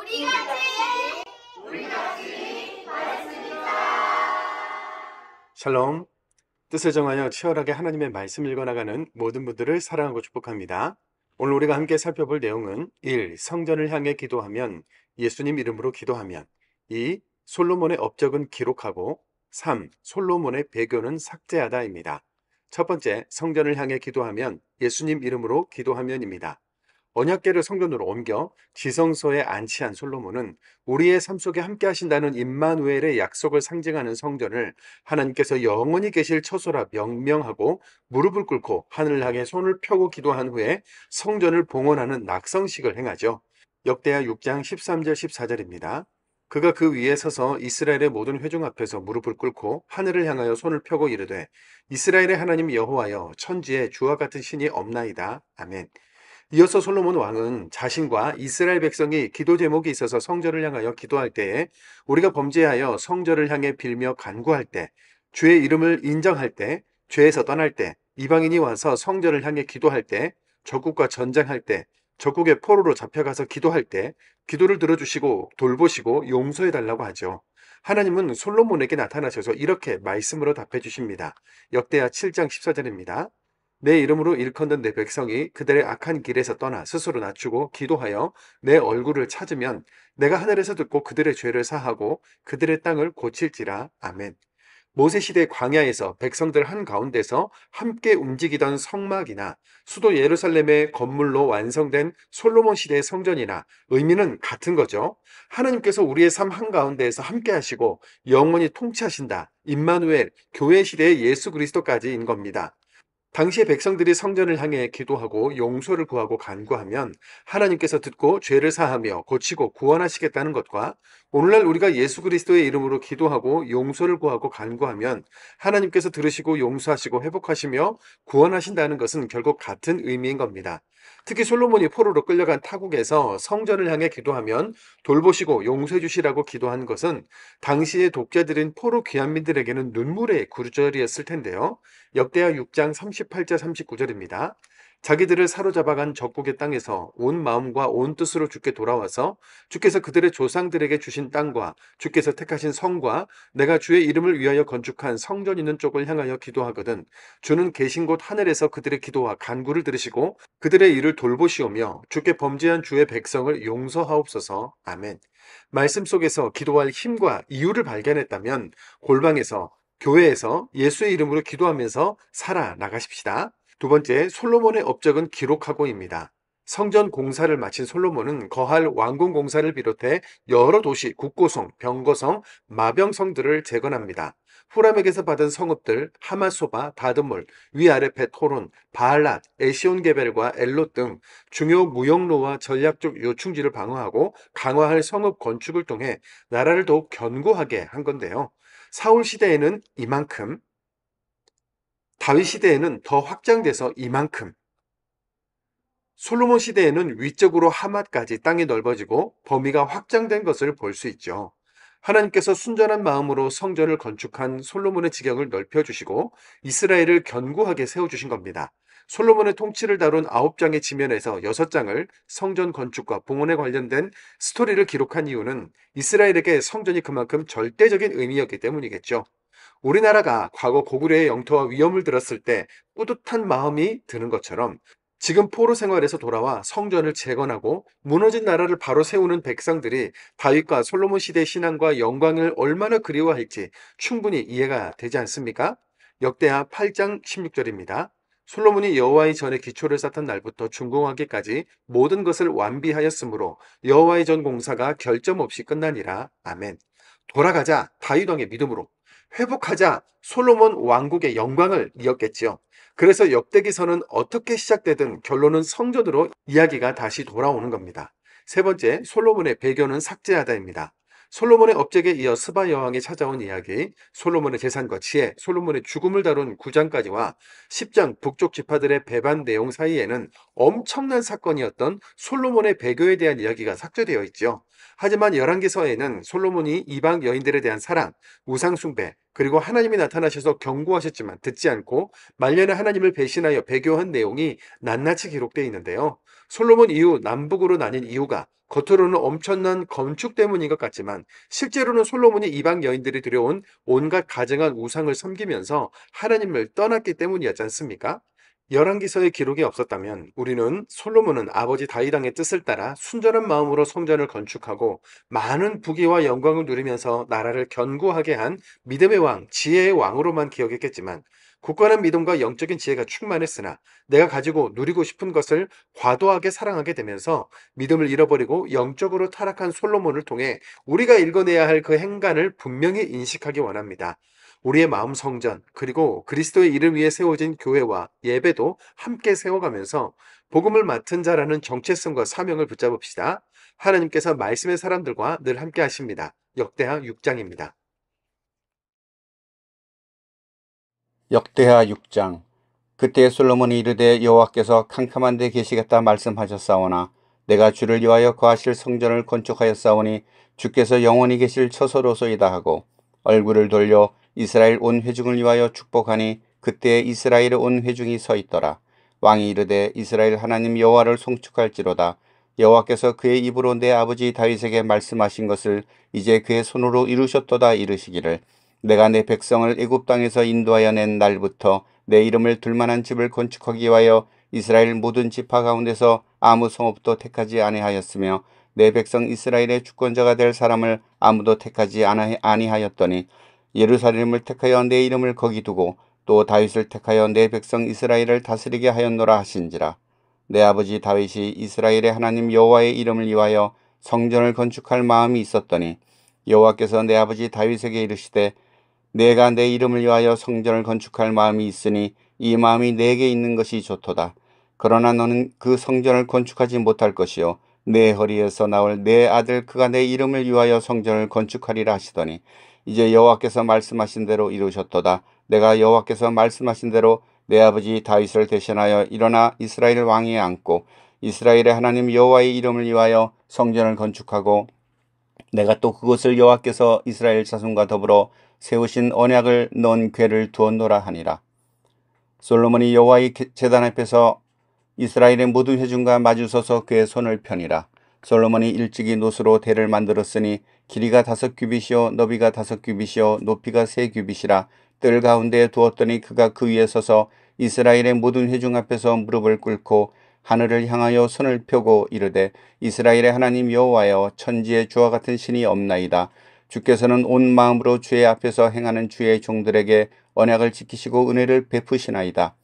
우리 같이 말했습니다. 샬롬, 뜻을 정하여 치열하게 하나님의 말씀 읽어나가는 모든 분들을 사랑하고 축복합니다. 오늘 우리가 함께 살펴볼 내용은 1. 성전을 향해 기도하면, 예수님 이름으로 기도하면. 2. 솔로몬의 업적은 기록하고. 3. 솔로몬의 배교는 삭제하다입니다. 첫 번째, 성전을 향해 기도하면, 예수님 이름으로 기도하면입니다. 언약궤를 성전으로 옮겨 지성소에 안치한 솔로몬은 우리의 삶 속에 함께 하신다는 임마누엘의 약속을 상징하는 성전을 하나님께서 영원히 계실 처소라 명명하고 무릎을 꿇고 하늘을 향해 손을 펴고 기도한 후에 성전을 봉헌하는 낙성식을 행하죠. 역대하 6장 13절 14절입니다. 그가 그 위에 서서 이스라엘의 모든 회중 앞에서 무릎을 꿇고 하늘을 향하여 손을 펴고 이르되 이스라엘의 하나님 여호와여, 천지에 주와 같은 신이 없나이다. 아멘. 이어서 솔로몬 왕은 자신과 이스라엘 백성이 기도 제목이 있어서 성전을 향하여 기도할 때에, 우리가 범죄하여 성전을 향해 빌며 간구할 때, 주의 이름을 인정할 때, 죄에서 떠날 때, 이방인이 와서 성전을 향해 기도할 때, 적국과 전쟁할 때, 적국의 포로로 잡혀가서 기도할 때 기도를 들어주시고 돌보시고 용서해 달라고 하죠. 하나님은 솔로몬에게 나타나셔서 이렇게 말씀으로 답해 주십니다. 역대하 7장 14절입니다. 내 이름으로 일컫는 내 백성이 그들의 악한 길에서 떠나 스스로 낮추고 기도하여 내 얼굴을 찾으면 내가 하늘에서 듣고 그들의 죄를 사하고 그들의 땅을 고칠지라. 아멘. 모세시대 광야에서 백성들 한가운데서 함께 움직이던 성막이나 수도 예루살렘의 건물로 완성된 솔로몬 시대의 성전이나 의미는 같은 거죠. 하나님께서 우리의 삶 한가운데에서 함께 하시고 영원히 통치하신다. 임마누엘, 교회 시대의 예수 그리스도까지인 겁니다. 당시의 백성들이 성전을 향해 기도하고 용서를 구하고 간구하면 하나님께서 듣고 죄를 사하며 고치고 구원하시겠다는 것과, 오늘날 우리가 예수 그리스도의 이름으로 기도하고 용서를 구하고 간구하면 하나님께서 들으시고 용서하시고 회복하시며 구원하신다는 것은 결국 같은 의미인 겁니다. 특히 솔로몬이 포로로 끌려간 타국에서 성전을 향해 기도하면 돌보시고 용서해 주시라고 기도한 것은 당시의 독재들인 포로 귀환민들에게는 눈물의 구절이었을 텐데요. 역대하 6장 38절 39절입니다. 자기들을 사로잡아간 적국의 땅에서 온 마음과 온 뜻으로 주께 돌아와서 주께서 그들의 조상들에게 주신 땅과 주께서 택하신 성과 내가 주의 이름을 위하여 건축한 성전 있는 쪽을 향하여 기도하거든 주는 계신 곳 하늘에서 그들의 기도와 간구를 들으시고 그들의 일을 돌보시오며 주께 범죄한 주의 백성을 용서하옵소서. 아멘. 말씀 속에서 기도할 힘과 이유를 발견했다면 골방에서, 교회에서 예수의 이름으로 기도하면서 살아나가십시다. 두 번째, 솔로몬의 업적은 기록하고입니다. 성전 공사를 마친 솔로몬은 거할 왕궁 공사를 비롯해 여러 도시, 국고성, 병거성, 마병성들을 재건합니다. 후람에게서 받은 성읍들 하마소바, 다드몰, 위아래 벳호론, 바알랏, 에시온게벨과 엘롯 등 중요 무역로와 전략적 요충지를 방어하고 강화할 성읍 건축을 통해 나라를 더욱 견고하게 한 건데요. 사울 시대에는 이만큼, 다윗 시대에는 더 확장돼서 이만큼, 솔로몬 시대에는 위쪽으로 하맛까지 땅이 넓어지고 범위가 확장된 것을 볼 수 있죠. 하나님께서 순전한 마음으로 성전을 건축한 솔로몬의 지경을 넓혀주시고 이스라엘을 견고하게 세워주신 겁니다. 솔로몬의 통치를 다룬 9장의 지면에서 6장을 성전 건축과 봉헌에 관련된 스토리를 기록한 이유는 이스라엘에게 성전이 그만큼 절대적인 의미였기 때문이겠죠. 우리나라가 과거 고구려의 영토와 위험을 들었을 때 뿌듯한 마음이 드는 것처럼 지금 포로 생활에서 돌아와 성전을 재건하고 무너진 나라를 바로 세우는 백성들이 다윗과 솔로몬 시대의 신앙과 영광을 얼마나 그리워할지 충분히 이해가 되지 않습니까? 역대하 8장 16절입니다. 솔로몬이 여호와의 전에 기초를 쌓던 날부터 준공하기까지 모든 것을 완비하였으므로 여호와의 전 공사가 결점 없이 끝나니라. 아멘. 돌아가자 다윗 왕의 믿음으로, 회복하자 솔로몬 왕국의 영광을 이었겠지요. 그래서 역대기서는 어떻게 시작되든 결론은 성전으로 이야기가 다시 돌아오는 겁니다. 세 번째, 솔로몬의 배교는 삭제하다입니다. 솔로몬의 업적에 이어 스바 여왕이 찾아온 이야기, 솔로몬의 재산과 지혜, 솔로몬의 죽음을 다룬 9장까지와 10장 북쪽 지파들의 배반 내용 사이에는 엄청난 사건이었던 솔로몬의 배교에 대한 이야기가 삭제되어 있죠. 하지만 열왕기서에는 솔로몬이 이방 여인들에 대한 사랑, 우상 숭배, 그리고 하나님이 나타나셔서 경고하셨지만 듣지 않고 말년에 하나님을 배신하여 배교한 내용이 낱낱이 기록되어 있는데요. 솔로몬 이후 남북으로 나뉜 이유가 겉으로는 엄청난 건축 때문인 것 같지만 실제로는 솔로몬이 이방 여인들이 들여온 온갖 가증한 우상을 섬기면서 하나님을 떠났기 때문이었지 않습니까? 열왕기서에 기록이 없었다면 우리는 솔로몬은 아버지 다윗 왕의 뜻을 따라 순전한 마음으로 성전을 건축하고 많은 부귀와 영광을 누리면서 나라를 견고하게 한 믿음의 왕, 지혜의 왕으로만 기억했겠지만 굳건한 믿음과 영적인 지혜가 충만했으나 내가 가지고 누리고 싶은 것을 과도하게 사랑하게 되면서 믿음을 잃어버리고 영적으로 타락한 솔로몬을 통해 우리가 읽어내야 할 그 행간을 분명히 인식하기 원합니다. 우리의 마음 성전, 그리고 그리스도의 이름 위에 세워진 교회와 예배도 함께 세워가면서 복음을 맡은 자라는 정체성과 사명을 붙잡읍시다. 하나님께서 말씀의 사람들과 늘 함께 하십니다. 역대하 6장입니다. 역대하 6장. 그때 솔로몬이 이르되 여호와께서 캄캄한 데 계시겠다 말씀하셨사오나 내가 주를 위하여 거하실 성전을 건축하였사오니 주께서 영원히 계실 처소로소이다 하고 얼굴을 돌려 이스라엘 온 회중을 위하여 축복하니 그때 이스라엘의 온 회중이 서 있더라. 왕이 이르되 이스라엘 하나님 여호와를 송축할지로다. 여호와께서 그의 입으로 내 아버지 다윗에게 말씀하신 것을 이제 그의 손으로 이루셨도다 이르시기를 내가 내 백성을 애굽 땅에서 인도하여 낸 날부터 내 이름을 둘만한 집을 건축하기 위하여 이스라엘 모든 지파 가운데서 아무 성읍도 택하지 아니하였으며 내 백성 이스라엘의 주권자가 될 사람을 아무도 택하지 아니하였더니 예루살렘을 택하여 내 이름을 거기 두고 또 다윗을 택하여 내 백성 이스라엘을 다스리게 하였노라 하신지라. 내 아버지 다윗이 이스라엘의 하나님 여호와의 이름을 위하여 성전을 건축할 마음이 있었더니 여호와께서 내 아버지 다윗에게 이르시되 내가 내 이름을 위하여 성전을 건축할 마음이 있으니 이 마음이 내게 있는 것이 좋도다. 그러나 너는 그 성전을 건축하지 못할 것이요 내 허리에서 나올 내 아들 그가 내 이름을 위하여 성전을 건축하리라 하시더니 이제 여호와께서 말씀하신 대로 이루셨도다. 내가 여호와께서 말씀하신 대로 내 아버지 다윗을 대신하여 일어나 이스라엘 왕위에 앉고 이스라엘의 하나님 여호와의 이름을 위하여 성전을 건축하고 내가 또 그곳을 여호와께서 이스라엘 자손과 더불어 세우신 언약을 넣은 궤를 두었노라 하니라. 솔로몬이 여호와의 제단 앞에서 이스라엘의 모든 회중과 마주서서 그의 손을 펴니라. 솔로몬이 일찍이 노수로 대를 만들었으니 길이가 5규빗이요 너비가 5규빗이요 높이가 3규빗이라. 뜰 가운데에 두었더니 그가 그 위에 서서 이스라엘의 모든 회중 앞에서 무릎을 꿇고 하늘을 향하여 손을 펴고 이르되 이스라엘의 하나님 여호와여 천지에 주와 같은 신이 없나이다. 주께서는 온 마음으로 주의 앞에서 행하는 주의 종들에게 언약을 지키시고 은혜를 베푸시나이다.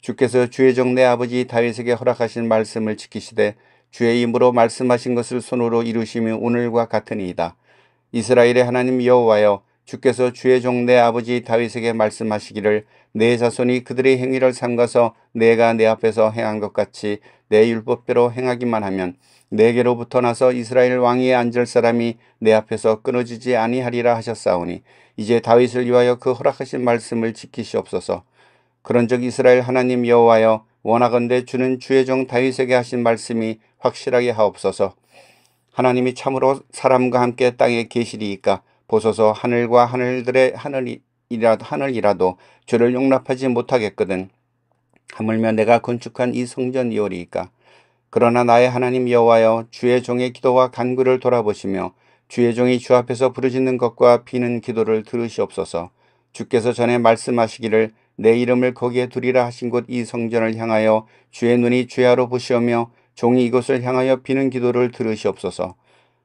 주께서 주의 종 내 아버지 다윗에게 허락하신 말씀을 지키시되 주의 입으로 말씀하신 것을 손으로 이루심이 오늘과 같으니이다. 이스라엘의 하나님 여호와여 주께서 주의 종 내 아버지 다윗에게 말씀하시기를 내 자손이 그들의 행위를 삼가서 내가 내 앞에서 행한 것 같이 내 율법대로 행하기만 하면 내게로부터 나서 이스라엘 왕위에 앉을 사람이 내 앞에서 끊어지지 아니하리라 하셨사오니 이제 다윗을 위하여 그 허락하신 말씀을 지키시옵소서. 그런즉 이스라엘 하나님 여호와여 원하건대 주는 주의 종 다윗에게 하신 말씀이 확실하게 하옵소서. 하나님이 참으로 사람과 함께 땅에 계시리이까 보소서. 하늘과 하늘들의 하늘이라도 주를 용납하지 못하겠거든. 하물며 내가 건축한 이 성전이오리이까. 그러나 나의 하나님 여호와여 주의 종의 기도와 간구를 돌아보시며 주의 종이 주 앞에서 부르짖는 것과 비는 기도를 들으시옵소서. 주께서 전에 말씀하시기를 내 이름을 거기에 두리라 하신 곳 이 성전을 향하여 주의 눈이 주야로 보시오며 종이 이곳을 향하여 비는 기도를 들으시옵소서.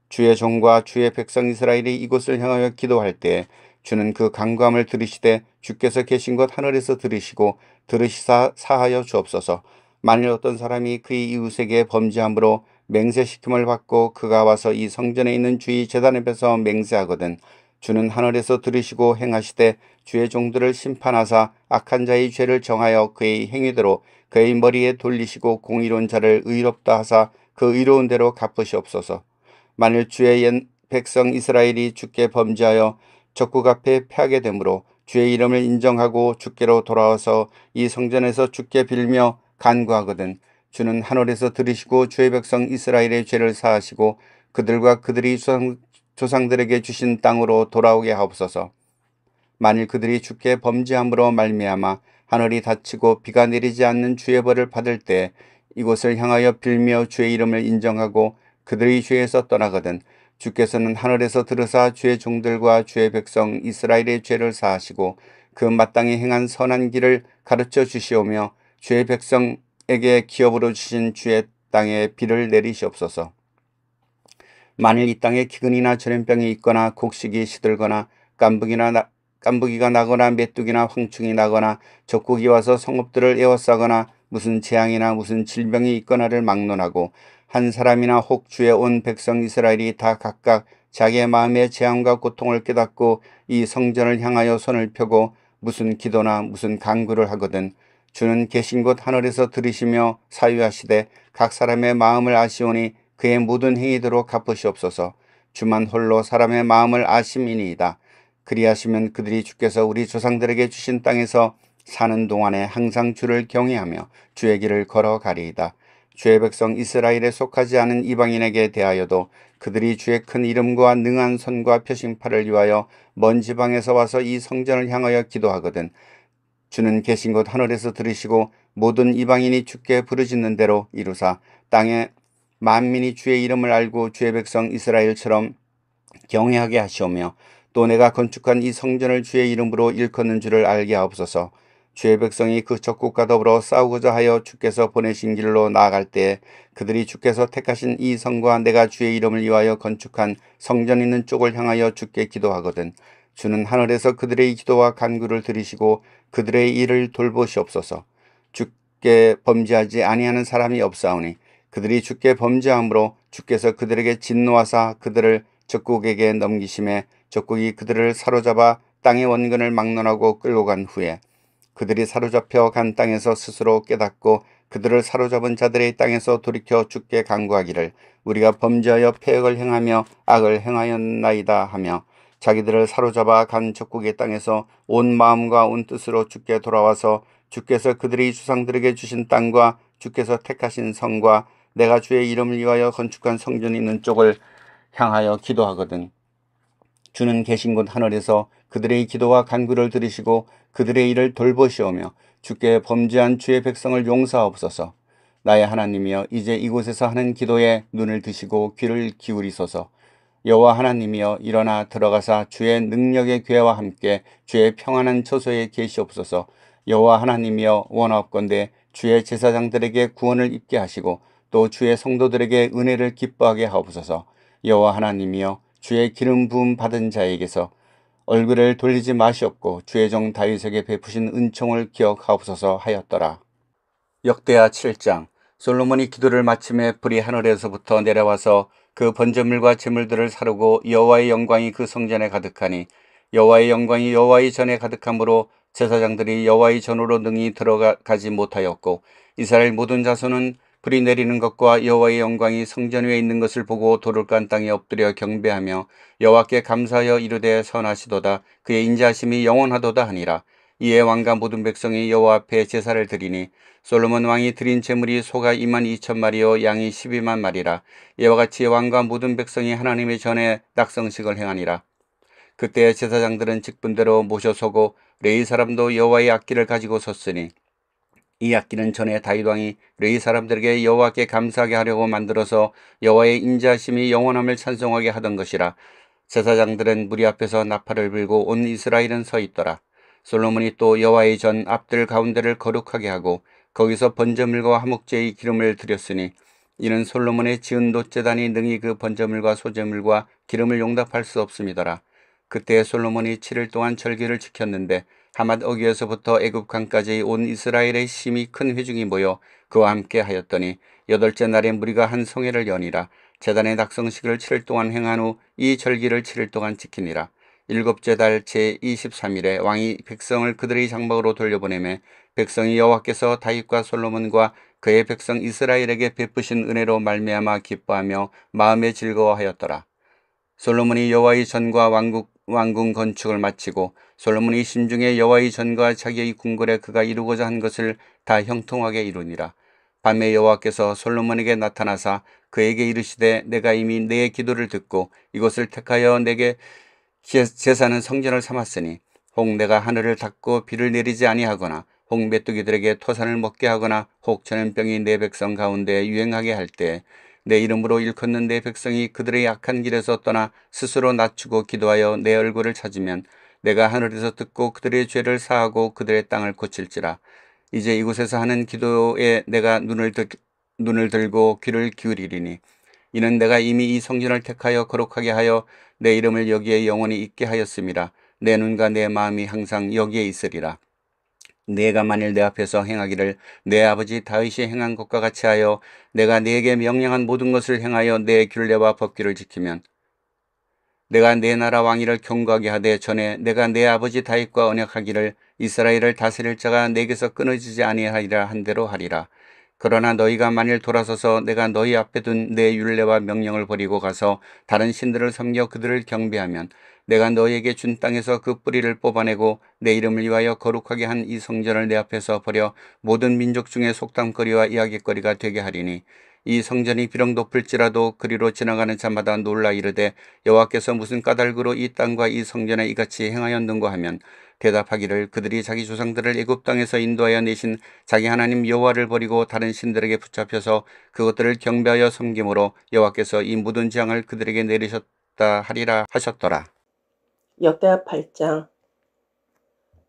주의 종과 주의 백성 이스라엘이 이곳을 향하여 기도할 때 주는 그 간구함을 들으시되 주께서 계신 곳 하늘에서 들으시고 들으시사 사하여 주옵소서. 만일 어떤 사람이 그의 이웃에게 범죄함으로 맹세시킴을 받고 그가 와서 이 성전에 있는 주의 제단 앞에서 맹세하거든 주는 하늘에서 들으시고 행하시되 주의 종들을 심판하사 악한 자의 죄를 정하여 그의 행위대로 그의 머리에 돌리시고 공의로운 자를 의롭다 하사 그 의로운 대로 갚으시옵소서. 만일 주의 옛 백성 이스라엘이 주께 범죄하여 적국 앞에 패하게 되므로 주의 이름을 인정하고 주께로 돌아와서 이 성전에서 주께 빌며 간구하거든 주는 하늘에서 들으시고 주의 백성 이스라엘의 죄를 사하시고 그들과 그들이 조상들에게 주신 땅으로 돌아오게 하옵소서. 만일 그들이 주께 범죄함으로 말미암아 하늘이 닫히고 비가 내리지 않는 주의 벌을 받을 때 이곳을 향하여 빌며 주의 이름을 인정하고 그들의 죄에서 떠나거든 주께서는 하늘에서 들으사 주의 종들과 주의 백성 이스라엘의 죄를 사하시고 그 마땅히 행한 선한 길을 가르쳐 주시오며 주의 백성에게 기업으로 주신 주의 땅에 비를 내리시옵소서. 만일 이 땅에 기근이나 전염병이 있거나 곡식이 시들거나 깐부기가 나거나 메뚜기나 황충이 나거나 적국이 와서 성읍들을 에워싸거나 무슨 재앙이나 무슨 질병이 있거나를 막론하고 한 사람이나 혹 주의 온 백성 이스라엘이 다 각각 자기의 마음의 재앙과 고통을 깨닫고 이 성전을 향하여 손을 펴고 무슨 기도나 무슨 간구를 하거든 주는 계신 곳 하늘에서 들으시며 사유하시되 각 사람의 마음을 아시오니 그의 모든 행위대로 갚으시옵소서. 주만 홀로 사람의 마음을 아심이니이다. 그리하시면 그들이 주께서 우리 조상들에게 주신 땅에서 사는 동안에 항상 주를 경외하며 주의 길을 걸어가리이다. 주의 백성 이스라엘에 속하지 않은 이방인에게 대하여도 그들이 주의 큰 이름과 능한 손과 표심팔을 위하여 먼 지방에서 와서 이 성전을 향하여 기도하거든 주는 계신 곳 하늘에서 들으시고 모든 이방인이 주께 부르짖는 대로 이루사 땅에 만민이 주의 이름을 알고 주의 백성 이스라엘처럼 경외하게 하시오며 또 내가 건축한 이 성전을 주의 이름으로 일컫는 줄을 알게 하옵소서. 주의 백성이 그 적국과 더불어 싸우고자 하여 주께서 보내신 길로 나아갈 때에 그들이 주께서 택하신 이 성과 내가 주의 이름을 위하여 건축한 성전 있는 쪽을 향하여 주께 기도하거든 주는 하늘에서 그들의 기도와 간구를 들으시고 그들의 일을 돌보시옵소서. 주께 범죄하지 아니하는 사람이 없사오니 그들이 주께 범죄함으로 주께서 그들에게 진노하사 그들을 적국에게 넘기심에 적국이 그들을 사로잡아 땅의 원근을 막론하고 끌고 간 후에 그들이 사로잡혀 간 땅에서 스스로 깨닫고 그들을 사로잡은 자들의 땅에서 돌이켜 주께 간구하기를 우리가 범죄하여 패역을 행하며 악을 행하였나이다 하며 자기들을 사로잡아 간 적국의 땅에서 온 마음과 온 뜻으로 주께 돌아와서 주께서 그들의 주상들에게 주신 땅과 주께서 택하신 성과 내가 주의 이름을 위하여 건축한 성전이 있는 쪽을 향하여 기도하거든 주는 계신 곳 하늘에서 그들의 기도와 간구를 들으시고 그들의 일을 돌보시오며 주께 범죄한 주의 백성을 용서하옵소서. 나의 하나님이여 이제 이곳에서 하는 기도에 눈을 드시고 귀를 기울이소서. 여호와 하나님이여 일어나 들어가사 주의 능력의 괴와 함께 주의 평안한 처소에 계시옵소서. 여호와 하나님이여 원하옵건대 주의 제사장들에게 구원을 입게 하시고 또 주의 성도들에게 은혜를 기뻐하게 하옵소서. 여호와 하나님이여 주의 기름 부음 받은 자에게서 얼굴을 돌리지 마시옵고 주의 종 다윗에게 베푸신 은총을 기억하옵소서 하였더라. 역대하 7장. 솔로몬이 기도를 마침에 불이 하늘에서부터 내려와서 그 번제물과 제물들을 사르고 여호와의 영광이 그 성전에 가득하니 여호와의 영광이 여호와의 전에 가득함으로 제사장들이 여호와의 전으로 능히 들어가지 못하였고 이스라엘 모든 자손은 불이 내리는 것과 여호와의 영광이 성전 위에 있는 것을 보고 돌을 깐 땅에 엎드려 경배하며 여호와께 감사하여 이르되 선하시도다 그의 인자하심이 영원하도다 하니라. 이에 왕과 모든 백성이 여호와 앞에 제사를 드리니 솔로몬 왕이 드린 제물이 소가 22,000마리요 양이 12만 마리라. 이와 같이 왕과 모든 백성이 하나님의 전에 낙성식을 행하니라. 그때 제사장들은 직분대로 모셔서고 레위 사람도 여호와의 악기를 가지고 섰으니 이 악기는 전에 다윗 왕이 레위 사람들에게 여호와께 감사하게 하려고 만들어서 여호와의 인자하심이 영원함을 찬송하게 하던 것이라. 제사장들은 무리 앞에서 나팔을 불고 온 이스라엘은 서 있더라. 솔로몬이 또 여호와의 전 앞들 가운데를 거룩하게 하고 거기서 번제물과 화목제의 기름을 드렸으니 이는 솔로몬의 지은 놋제단이 능히 그 번제물과 소제물과 기름을 용납할 수 없음이더라. 그때 솔로몬이 7일 동안 절기를 지켰는데 하맛 어귀에서부터 애굽강까지 온 이스라엘의 심히 큰 회중이 모여 그와 함께 하였더니 8째 날에 무리가 한 성회를 여니라. 제단의 낙성식을 7일 동안 행한 후 이 절기를 7일 동안 지키니라. 7째 달 제23일에 왕이 백성을 그들의 장막으로 돌려보내매 백성이 여호와께서 다윗과 솔로몬과 그의 백성 이스라엘에게 베푸신 은혜로 말미암아 기뻐하며 마음에 즐거워하였더라. 솔로몬이 여호와의 전과 왕궁 건축을 마치고 솔로몬이 심중에 여호와의 전과 자기의 궁궐에 그가 이루고자 한 것을 다 형통하게 이루니라. 밤에 여호와께서 솔로몬에게 나타나사 그에게 이르시되 내가 이미 내 기도를 듣고 이것을 택하여 내게 제사는 성전을 삼았으니 혹 내가 하늘을 닫고 비를 내리지 아니하거나 혹 메뚜기들에게 토산을 먹게 하거나 혹 전염병이 내 백성 가운데 유행하게 할 때 내 이름으로 일컫는 내 백성이 그들의 악한 길에서 떠나 스스로 낮추고 기도하여 내 얼굴을 찾으면 내가 하늘에서 듣고 그들의 죄를 사하고 그들의 땅을 고칠지라. 이제 이곳에서 하는 기도에 내가 눈을 들고 귀를 기울이리니 이는 내가 이미 이 성전을 택하여 거룩하게 하여 내 이름을 여기에 영원히 있게 하였음이라. 내 눈과 내 마음이 항상 여기에 있으리라. 내가 만일 내 앞에서 행하기를 내 아버지 다윗이 행한 것과 같이 하여 내가 네게 명령한 모든 것을 행하여 내 규례와 법규를 지키면 내가 내 나라 왕위를 경고하게 하되 전에 내가 내 아버지 다윗과 언약하기를 이스라엘을 다스릴 자가 내게서 끊어지지 아니하리라 한 대로 하리라. 그러나 너희가 만일 돌아서서 내가 너희 앞에 둔 내 율례와 명령을 버리고 가서 다른 신들을 섬겨 그들을 경배하면 내가 너희에게 준 땅에서 그 뿌리를 뽑아내고 내 이름을 위하여 거룩하게 한 이 성전을 내 앞에서 버려 모든 민족 중에 속담거리와 이야깃거리가 되게 하리니 이 성전이 비록 높을지라도 그리로 지나가는 자마다 놀라 이르되 여호와께서 무슨 까닭으로 이 땅과 이 성전에 이같이 행하였는고 하면 대답하기를 그들이 자기 조상들을 애굽 땅에서 인도하여 내신 자기 하나님 여호와를 버리고 다른 신들에게 붙잡혀서 그것들을 경배하여 섬김으로 여호와께서 이 묻은 재앙을 그들에게 내리셨다 하리라 하셨더라. 역대하 8장.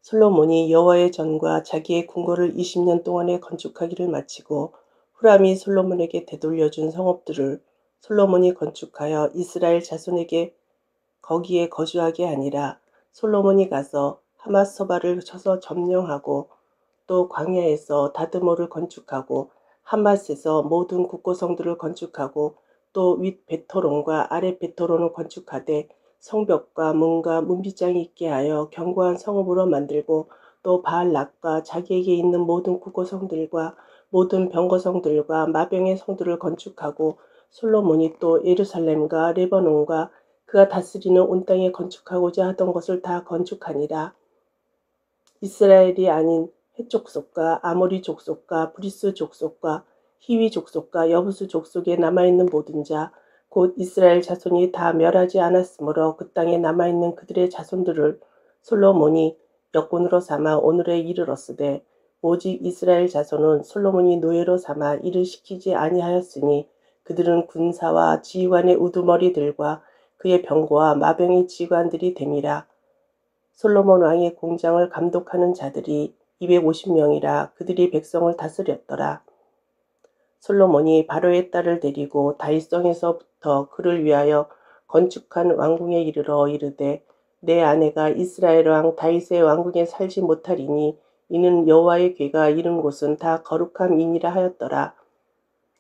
솔로몬이 여호와의 전과 자기의 궁궐을 20년 동안에 건축하기를 마치고 후람이 솔로몬에게 되돌려준 성읍들을 솔로몬이 건축하여 이스라엘 자손에게 거기에 거주하게 하니라. 솔로몬이 가서 하맛소바를 쳐서 점령하고 또 광야에서 다드모를 건축하고 하맛에서 모든 국고성들을 건축하고 또 윗 베토론과 아래 베토론을 건축하되 성벽과 문과 문빗장이 있게 하여 견고한 성읍으로 만들고 또 바알락과 자기에게 있는 모든 국고성들과 모든 병거성들과 마병의 성들을 건축하고 솔로몬이 또 예루살렘과 레바논과 그가 다스리는 온 땅에 건축하고자 하던 것을 다 건축하니라. 이스라엘이 아닌 헷 족속과 아모리 족속과 브리스 족속과 히위 족속과 여부스 족속에 남아있는 모든 자 곧 이스라엘 자손이 다 멸하지 않았으므로 그 땅에 남아있는 그들의 자손들을 솔로몬이 역군으로 삼아 오늘에 이르렀으되 오직 이스라엘 자손은 솔로몬이 노예로 삼아 일을 시키지 아니하였으니 그들은 군사와 지휘관의 우두머리들과 그의 병거와 마병의 지휘관들이 됨이라. 솔로몬 왕의 공장을 감독하는 자들이 250명이라 그들이 백성을 다스렸더라. 솔로몬이 바로의 딸을 데리고 다윗성에서부터 그를 위하여 건축한 왕궁에 이르러 이르되 내 아내가 이스라엘 왕 다윗의 왕궁에 살지 못하리니 이는 여호와의 궤가 이른 곳은 다 거룩함이니라 하였더라.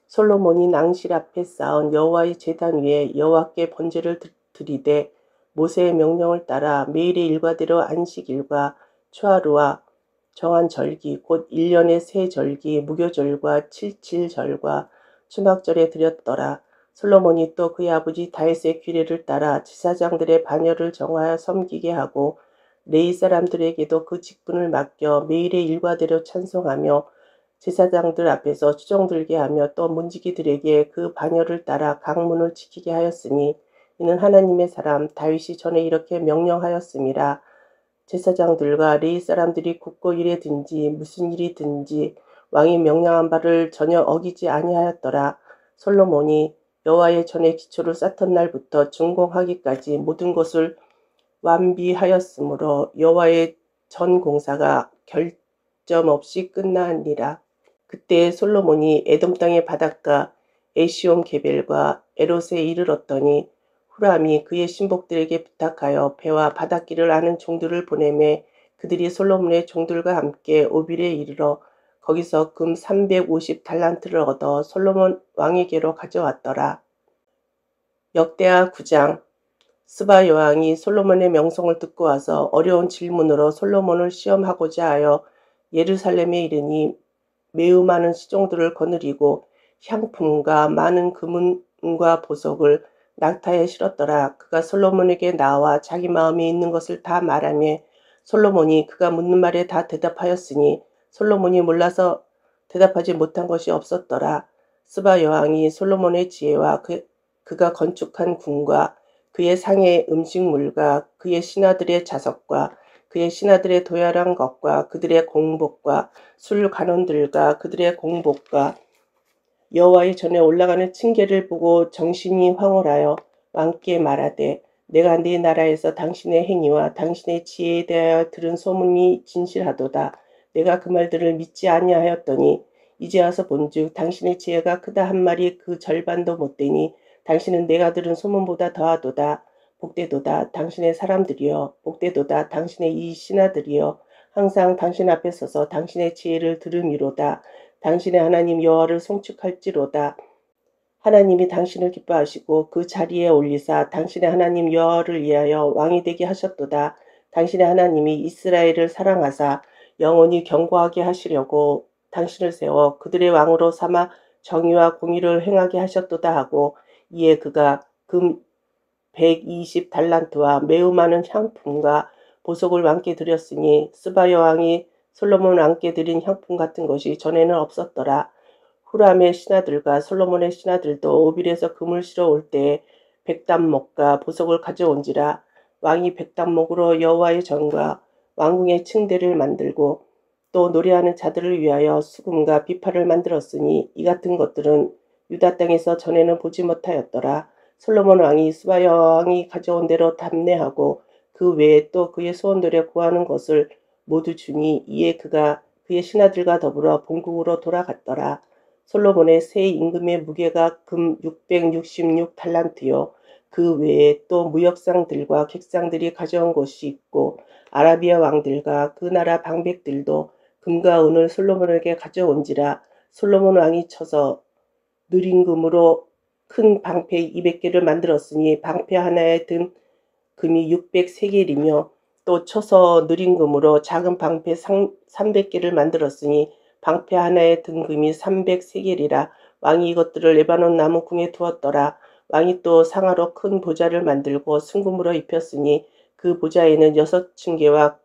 솔로몬이 낭실 앞에 쌓은 여호와의 제단 위에 여호와께 번제를 드리되 모세의 명령을 따라 매일의 일과대로 안식일과 초하루와 정한 절기 곧 1년의 세 절기 무교절과 칠칠절과 추막절에 드렸더라. 솔로몬이 또 그의 아버지 다윗의 규례를 따라 제사장들의 반열을 정하여 섬기게 하고 레위 사람들에게도 그 직분을 맡겨 매일의 일과대로 찬송하며 제사장들 앞에서 추종 들게 하며 또 문지기들에게 그 반열을 따라 강문을 지키게 하였으니 이는 하나님의 사람 다윗이 전에 이렇게 명령하였음이라. 제사장들과 레위 사람들이 국고 일에든지 무슨 일이든지 왕이 명령한 바를 전혀 어기지 아니하였더라. 솔로몬이 여호와의 전의 기초를 쌓던 날부터 준공하기까지 모든 것을 완비하였으므로 여호와의 전 공사가 결점 없이 끝나니라. 그때 솔로몬이 에돔 땅의 바닷가 에시온 게벨과 에롯에 이르렀더니 후람이 그의 신복들에게 부탁하여 배와 바닷길을 아는 종들을 보내매 그들이 솔로몬의 종들과 함께 오빌에 이르러 거기서 금 350달란트를 얻어 솔로몬 왕에게로 가져왔더라. 역대하 9장. 스바 여왕이 솔로몬의 명성을 듣고 와서 어려운 질문으로 솔로몬을 시험하고자 하여 예루살렘에 이르니 매우 많은 시종들을 거느리고 향품과 많은 금은과 보석을 낙타에 실었더라. 그가 솔로몬에게 나와 자기 마음에 있는 것을 다 말하며 솔로몬이 그가 묻는 말에 다 대답하였으니 솔로몬이 몰라서 대답하지 못한 것이 없었더라. 스바 여왕이 솔로몬의 지혜와 그가 건축한 궁과 그의 상의 음식물과 그의 신하들의 자석과 그의 신하들의 도열한 것과 그들의 공복과 술 간원들과 그들의 공복과 여호와의 전에 올라가는 층계를 보고 정신이 황홀하여 왕께 말하되 내가 네 나라에서 당신의 행위와 당신의 지혜에 대하여 들은 소문이 진실하도다. 내가 그 말들을 믿지 아니하였더니 이제 와서 본즉 당신의 지혜가 크다 한 말이 그 절반도 못되니 당신은 내가 들은 소문보다 더하도다. 복되도다 당신의 사람들이여, 복되도다 당신의 이 신하들이여, 항상 당신 앞에 서서 당신의 지혜를 들음이로다. 당신의 하나님 여호와를 송축할지로다. 하나님이 당신을 기뻐하시고 그 자리에 올리사 당신의 하나님 여호와를 위하여 왕이 되게 하셨도다. 당신의 하나님이 이스라엘을 사랑하사 영원히 견고하게 하시려고 당신을 세워 그들의 왕으로 삼아 정의와 공의를 행하게 하셨도다 하고, 이에 그가 금 120달란트와 매우 많은 향품과 보석을 왕께 드렸으니 스바 여왕이 솔로몬 왕께 드린 향품 같은 것이 전에는 없었더라. 후람의 신하들과 솔로몬의 신하들도 오빌에서 금을 실어 올 때에 백단목과 보석을 가져온지라. 왕이 백단목으로 여호와의 전과 왕궁의 층대를 만들고 또 노래하는 자들을 위하여 수금과 비파를 만들었으니 이 같은 것들은 유다 땅에서 전에는 보지 못하였더라. 솔로몬 왕이 스바 여왕이 가져온 대로 담내하고 그 외에 또 그의 소원들에 구하는 것을 모두 주니 이에 그가 그의 신하들과 더불어 본국으로 돌아갔더라. 솔로몬의 새 임금의 무게가 금 666달란트요. 그 외에 또 무역상들과 객상들이 가져온 것이 있고 아라비아 왕들과 그 나라 방백들도 금과 은을 솔로몬에게 가져온지라. 솔로몬 왕이 쳐서 느린 금으로 큰 방패 200개를 만들었으니 방패 하나에 든 금이 600세겔이며 또 쳐서 느린 금으로 작은 방패 300개를 만들었으니 방패 하나에 든 금이 300세겔이라. 왕이 이것들을 레바논 나무 궁에 두었더라. 왕이 또 상아로 큰 보좌를 만들고 순금으로 입혔으니 그 보좌에는 6층계와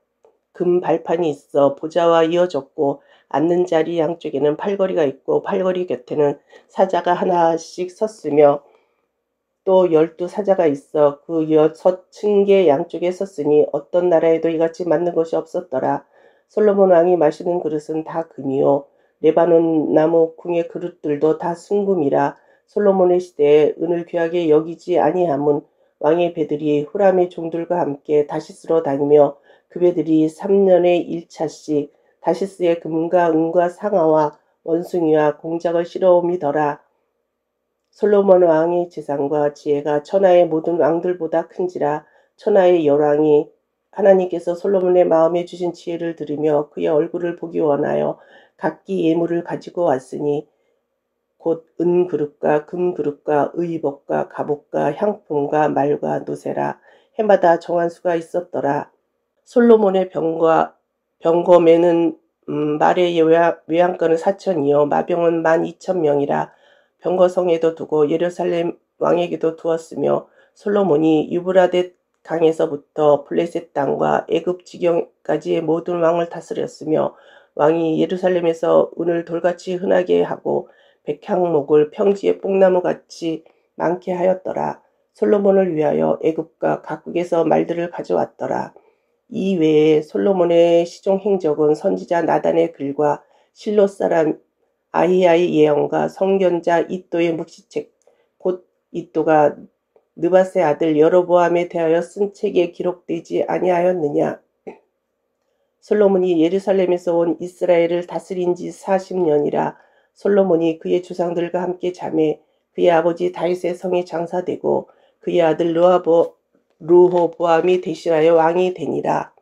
금 발판이 있어 보좌와 이어졌고 앉는 자리 양쪽에는 팔걸이가 있고 팔걸이 곁에는 사자가 하나씩 섰으며 또 12사자가 있어 그 6층계 양쪽에 섰으니 어떤 나라에도 이같이 만든 것이 없었더라. 솔로몬 왕이 마시는 그릇은 다 금이요 레바논 나무 궁의 그릇들도 다 순금이라. 솔로몬의 시대에 은을 귀하게 여기지 아니함은 왕의 배들이 후람의 종들과 함께 다시스로 다니며 그 배들이 3년에 1차씩 다시스의 금과 은과 상아와 원숭이와 공작을 실어오미더라. 솔로몬 왕의 재산과 지혜가 천하의 모든 왕들보다 큰지라. 천하의 열왕이 하나님께서 솔로몬의 마음에 주신 지혜를 들으며 그의 얼굴을 보기 원하여 각기 예물을 가지고 왔으니 곧 은그릇과 금그릇과 의복과 갑옷과 향품과 말과 노새라. 해마다 정한 수가 있었더라. 솔로몬의 병거매는 말의 외양간은 4천이요 마병은 12,000명이라. 병거성에도 두고 예루살렘 왕에게도 두었으며 솔로몬이 유브라데 강에서부터 블레셋 땅과 애굽 지경까지의 모든 왕을 다스렸으며 왕이 예루살렘에서 은을 돌같이 흔하게 하고 백향목을 평지의 뽕나무같이 많게 하였더라. 솔로몬을 위하여 애굽과 각국에서 말들을 가져왔더라. 이 외에 솔로몬의 시종 행적은 선지자 나단의 글과 실로 사람 아히야의 예언과 선견자 이또의 묵시책 곧 이또가 느밧의 아들 여로보암에 대하여 쓴 책에 기록되지 아니하였느냐. 솔로몬이 예루살렘에서 온 이스라엘을 다스린 지 40년이라. 솔로몬이 그의 조상들과 함께 자매 그의 아버지 다윗의 성에 장사되고 그의 아들 르호보암이 대신하여 왕이 되니라.